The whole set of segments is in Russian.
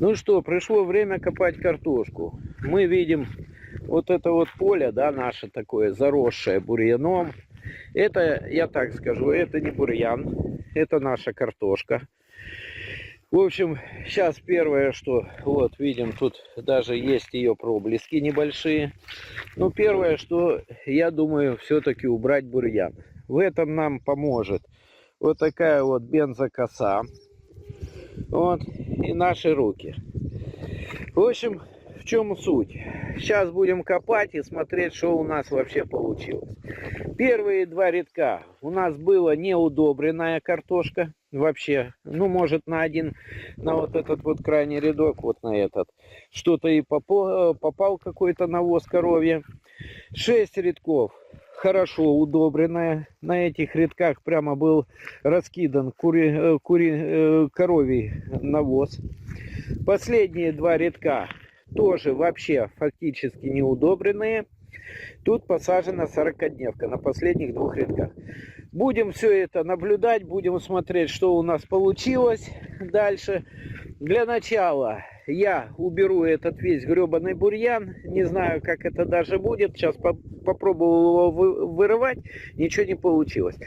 Ну что, пришло время копать картошку. Мы видим вот это вот поле, да, наше такое, заросшее бурьяном. Это, я так скажу, это не бурьян, это наша картошка. В общем, сейчас первое, что вот видим, тут даже есть ее проблески небольшие. Ну, первое, что я думаю, все-таки убрать бурьян. В этом нам поможет вот такая вот бензокоса. Вот, и наши руки. В общем, в чем суть? Сейчас будем копать и смотреть, что у нас вообще получилось. Первые два рядка у нас была неудобренная картошка. Вообще, ну, может, на вот этот вот крайний рядок, вот на этот, что-то и попал какой-то навоз коровье. 6 рядков хорошо удобренная. На этих рядках прямо был раскидан коровий навоз. Последние два рядка тоже вообще фактически неудобренные. Тут посажена 40-дневка на последних двух рядках. Будем все это наблюдать, будем смотреть, что у нас получилось дальше. Для начала я уберу этот весь гребаный бурьян. Не знаю, как это даже будет. Сейчас попробовал его вырывать, ничего не получилось.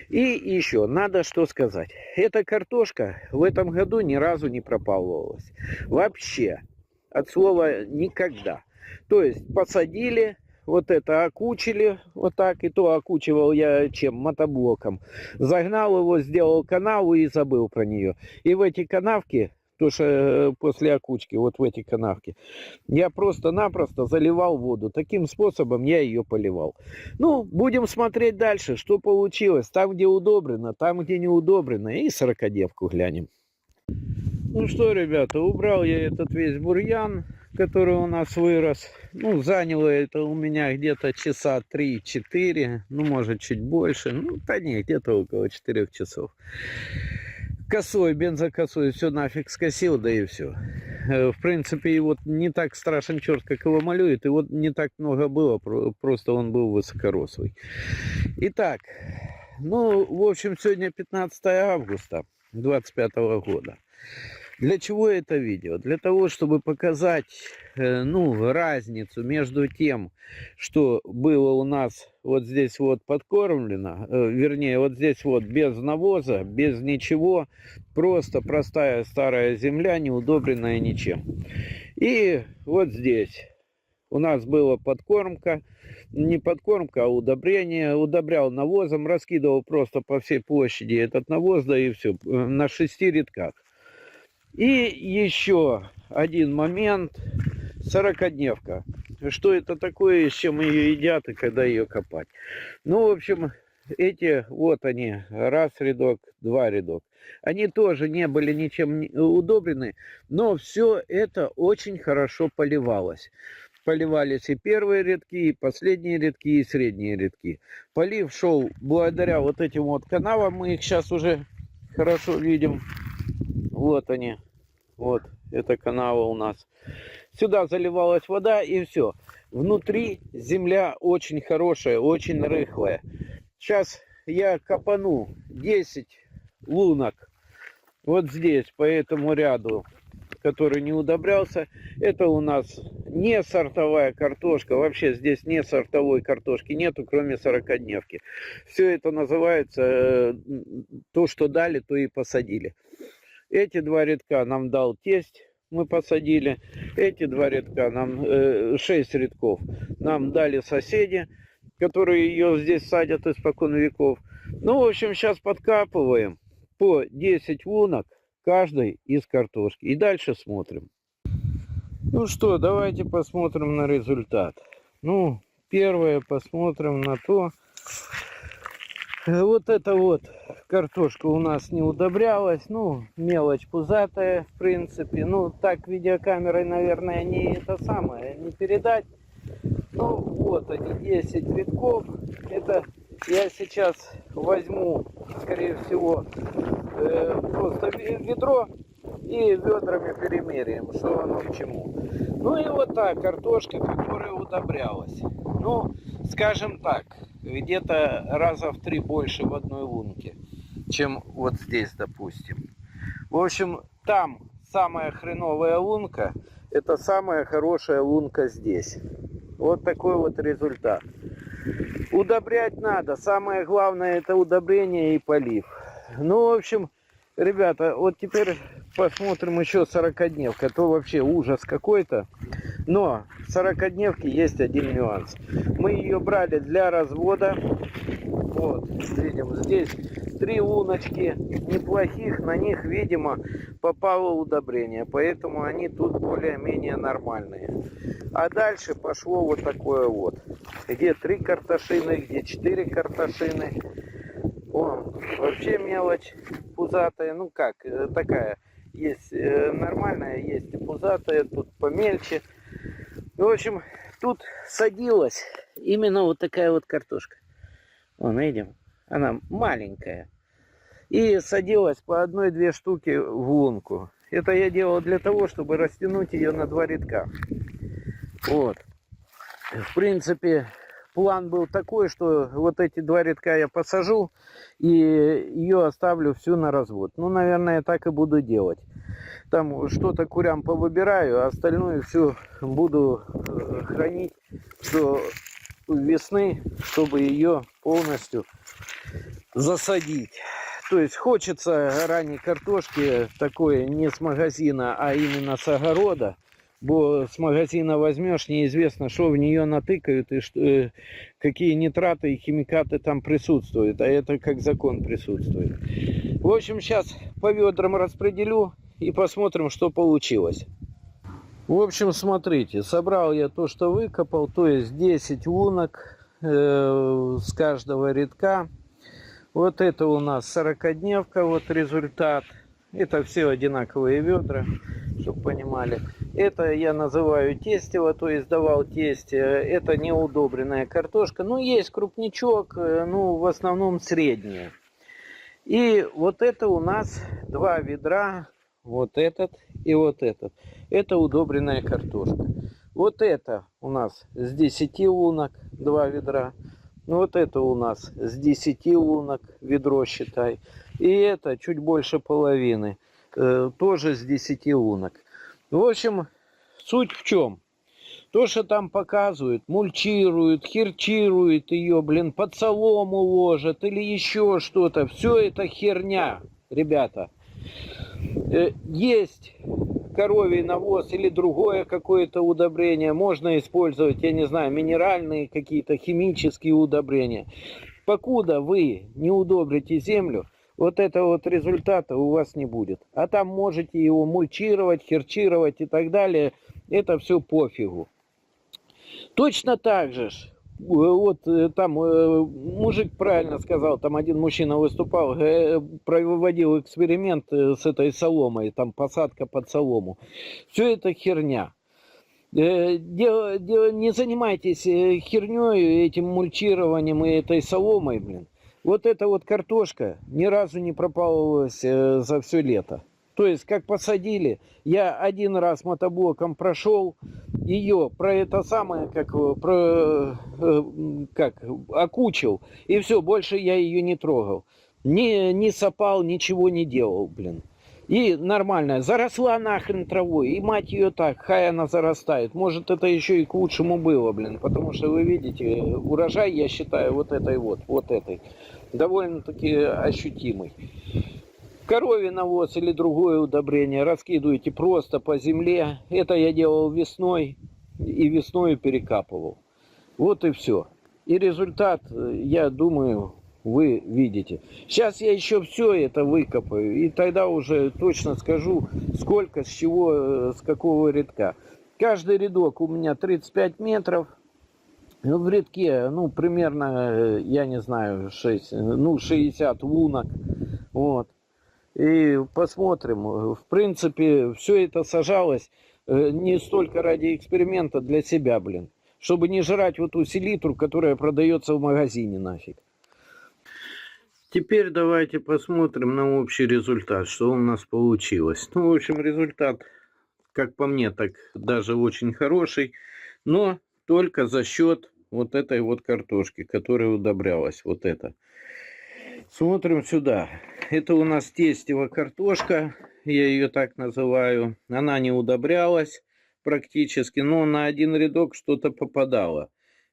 И еще надо что сказать. Эта картошка в этом году ни разу не пропалывалась. Вообще. От слова никогда. То есть посадили, вот это окучили, вот так, и то окучивал я чем? Мотоблоком. Загнал его, сделал канаву и забыл про нее. И в эти канавки, тоже после окучки, вот в эти канавки, я просто-напросто заливал воду. Таким способом я ее поливал. Ну, будем смотреть дальше, что получилось. Там, где удобрено, там, где не удобрено. И 40-девку глянем. Ну что, ребята, убрал я этот весь бурьян, который у нас вырос. Ну, заняло это у меня где-то часа 3-4, ну, может, чуть больше. Ну, да не, где-то около 4 часов. Косой, бензокосой, все нафиг скосил, да и все. В принципе, и вот не так страшен черт, как его малюет, и вот не так много было, просто он был высокорослый. Итак, ну, в общем, сегодня 15 августа 2025 года. Для чего это видео? Для того, чтобы показать, ну, разницу между тем, что было у нас вот здесь вот подкормлено, вернее, вот здесь вот без навоза, без ничего, просто простая старая земля, не удобренная ничем. И вот здесь у нас была подкормка, не подкормка, а удобрение. Удобрял навозом, раскидывал просто по всей площади этот навоз, да и все, на 6 рядках. И еще один момент, 40-дневка. Что это такое, с чем ее едят и когда ее копать? Ну, в общем, эти, вот они, раз рядок, два рядок. Они тоже не были ничем удобрены, но все это очень хорошо поливалось. Поливались и первые рядки, и последние рядки, и средние рядки. Полив шел благодаря вот этим вот канавам, мы их сейчас уже хорошо видим. Вот они, вот, это канава у нас. Сюда заливалась вода и все. Внутри земля очень хорошая, очень рыхлая. Сейчас я копану 10 лунок вот здесь, по этому ряду, который не удобрялся. Это у нас не сортовая картошка. Вообще здесь не сортовой картошки нету, кроме 40-дневки. Все это называется то, что дали, то и посадили. Эти два рядка нам дал тесть, мы посадили. Эти два рядка, 6 рядков, нам дали соседи, которые ее здесь садят испокон веков. Ну, в общем, сейчас подкапываем по 10 лунок каждой из картошки. И дальше смотрим. Ну что, давайте посмотрим на результат. Ну, первое, посмотрим на то. Вот эта вот картошка у нас не удобрялась. Ну, мелочь пузатая, в принципе. Ну, так видеокамерой, наверное, не это самое, не передать. Ну, вот они, 10 рядков. Это я сейчас возьму, скорее всего, просто ведро и ведрами перемеряем, что оно к чему. Ну и вот так, картошка, которая удобрялась. Ну, скажем так, где-то раза в 3 больше в одной лунке, чем вот здесь, допустим. В общем, там самая хреновая лунка, это самая хорошая лунка здесь. Вот такой вот результат. Удобрять надо. Самое главное это удобрение и полив. Ну, в общем, ребята, вот теперь посмотрим еще 40-дневка. То вообще ужас какой-то. Но в 40-дневке есть один нюанс. Мы ее брали для развода. Вот, видим, здесь 3 луночки неплохих. На них, видимо, попало удобрение. Поэтому они тут более-менее нормальные. А дальше пошло вот такое вот. Где 3 картошины, где 4 картошины. О, вообще мелочь пузатая. Ну как, такая. Есть нормальная, есть и пузатая. Тут помельче. В общем, тут садилась именно вот такая вот картошка. Вон, видим, она маленькая. И садилась по 1-2 штуки в лунку. Это я делал для того, чтобы растянуть ее на 2 рядка. Вот. В принципе, план был такой, что вот эти 2 рядка я посажу и ее оставлю всю на развод. Ну, наверное, так и буду делать. Там что-то курям повыбираю, а остальное все буду хранить до весны, чтобы ее полностью засадить. То есть хочется ранней картошки такой не с магазина, а именно с огорода. Бо с магазина возьмешь, неизвестно, что в нее натыкают и что, какие нитраты и химикаты там присутствуют. А это как закон присутствует. В общем, сейчас по ведрам распределю и посмотрим, что получилось. В общем, смотрите, собрал я то, что выкопал, то есть 10 лунок с каждого рядка. Вот это у нас 40-дневка, вот результат. Это все одинаковые ведра, чтобы понимали. Это я называю тестево, то есть давал тесте. Это неудобренная картошка. Ну, есть крупничок, ну, в основном средняя. И вот это у нас 2 ведра, вот этот и вот этот. Это удобренная картошка. Вот это у нас с 10 лунок 2 ведра. Вот это у нас с 10 лунок ведро, считай. И это чуть больше половины. Тоже с 10 лунок. В общем, суть в чем? То, что там показывают, мульчируют, херчируют ее, блин, под солому ложат или еще что-то. Все это херня, ребята. Есть коровий навоз или другое какое-то удобрение. Можно использовать, я не знаю, минеральные какие-то химические удобрения. Покуда вы не удобрите землю, вот этого вот результата у вас не будет. А там можете его мульчировать, херчировать и так далее. Это все пофигу. Точно так же, вот там мужик правильно сказал, там один мужчина выступал, проводил эксперимент с этой соломой, там посадка под солому. Все это херня. Не занимайтесь херней, этим мульчированием и этой соломой, блин. Вот эта вот картошка ни разу не пропалывалась за все лето. То есть, как посадили, я один раз мотоблоком прошел, ее про это самое, как окучил, и все, больше я ее не трогал. Не сапал, ничего не делал, блин. И нормально, заросла нахрен травой, и мать ее так, хай она зарастает. Может, это еще и к лучшему было, блин, потому что вы видите, урожай, я считаю, вот этой, довольно-таки ощутимый. Коровий навоз или другое удобрение раскидываете просто по земле. Это я делал весной и весною перекапывал. Вот и все. И результат, я думаю, вы видите. Сейчас я еще все это выкопаю. И тогда уже точно скажу, сколько, с чего, с какого рядка. Каждый рядок у меня 35 метров. В рядке, ну, примерно, я не знаю, 60 лунок. Вот. И посмотрим. В принципе, все это сажалось не столько ради эксперимента для себя, блин. Чтобы не жрать вот ту селитру, которая продается в магазине нафиг. Теперь давайте посмотрим на общий результат, что у нас получилось. Ну, в общем, результат, как по мне, так даже очень хороший. Но только за счет вот этой вот картошки, которая удобрялась. Вот это. Смотрим сюда. Это у нас тестево картошка. я ее так называю. Она не удобрялась практически, но на один рядок что-то попадало.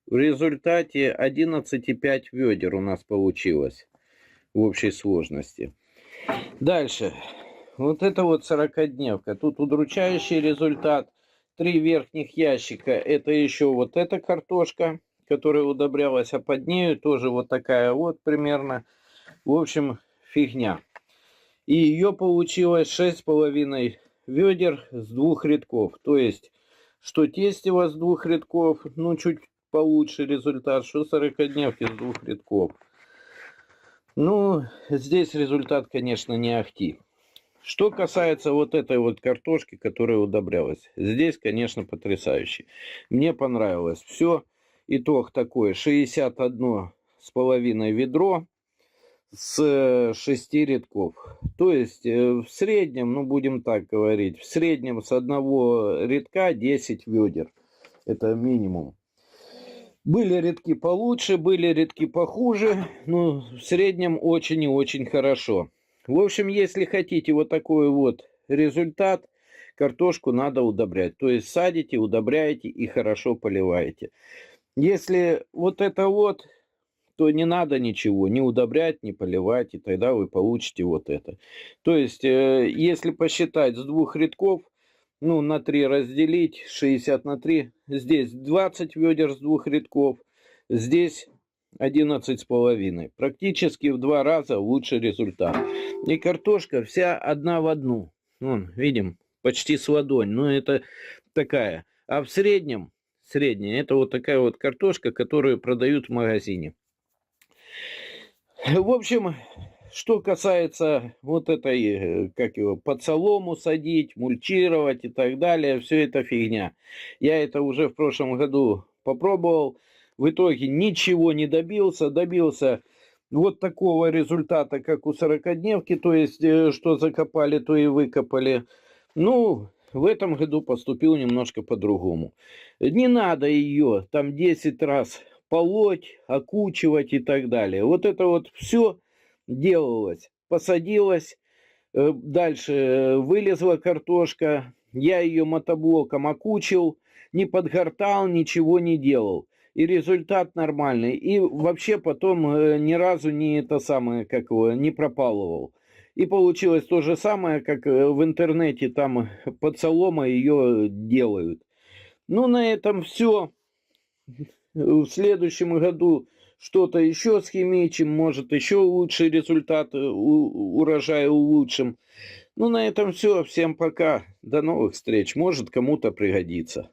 В результате 11,5 ведер у нас получилось в общей сложности. Дальше. Вот это вот 40-дневка. Тут удручающий результат. 3 верхних ящика. Это еще вот эта картошка, которая удобрялась, а под нею тоже вот такая вот примерно. В общем, фигня. И ее получилось 6,5 ведер с 2 рядков. То есть, что тестево с 2 рядков, ну, чуть получше результат, что 40-дневки с 2 рядков. Ну, здесь результат, конечно, не ахти. Что касается вот этой вот картошки, которая удобрялась, здесь, конечно, потрясающе. Мне понравилось все. Итог такой: 61,5 ведро с 6 рядков. То есть в среднем, ну будем так говорить, в среднем с одного рядка 10 ведер. Это минимум. Были рядки получше, были рядки похуже, но в среднем очень и очень хорошо. В общем, если хотите вот такой вот результат, картошку надо удобрять. То есть садите, удобряете и хорошо поливаете. Если вот это вот, то не надо ничего, не удобрять, не поливать, и тогда вы получите вот это. То есть, если посчитать с 2 рядков, ну, на 3 разделить, 60 на 3, здесь 20 ведер с 2 рядков, здесь 11,5. Практически в 2 раза лучший результат. И картошка вся одна в одну. Вон, видим, почти с ладонь. Но это такая. А в среднем, средняя, это вот такая вот картошка, которую продают в магазине. В общем, что касается вот этой, как его, под солому садить, мульчировать и так далее, все это фигня. Я это уже в прошлом году попробовал, в итоге ничего не добился. Добился вот такого результата, как у 40-дневки, то есть, что закопали, то и выкопали. Ну, в этом году поступил немножко по-другому. Не надо ее там 10 раз полоть, окучивать и так далее. Вот это вот все делалось. Посадилось, дальше вылезла картошка, я ее мотоблоком окучил, не подгортал, ничего не делал. И результат нормальный. И вообще потом ни разу не это самое, как его, не пропалывал. И получилось то же самое, как в интернете, там под соломой ее делают. Ну, на этом все. В следующем году что-то еще схимичим, может, еще лучший результат урожая улучшим. Ну, на этом все. Всем пока. До новых встреч. Может, кому-то пригодится.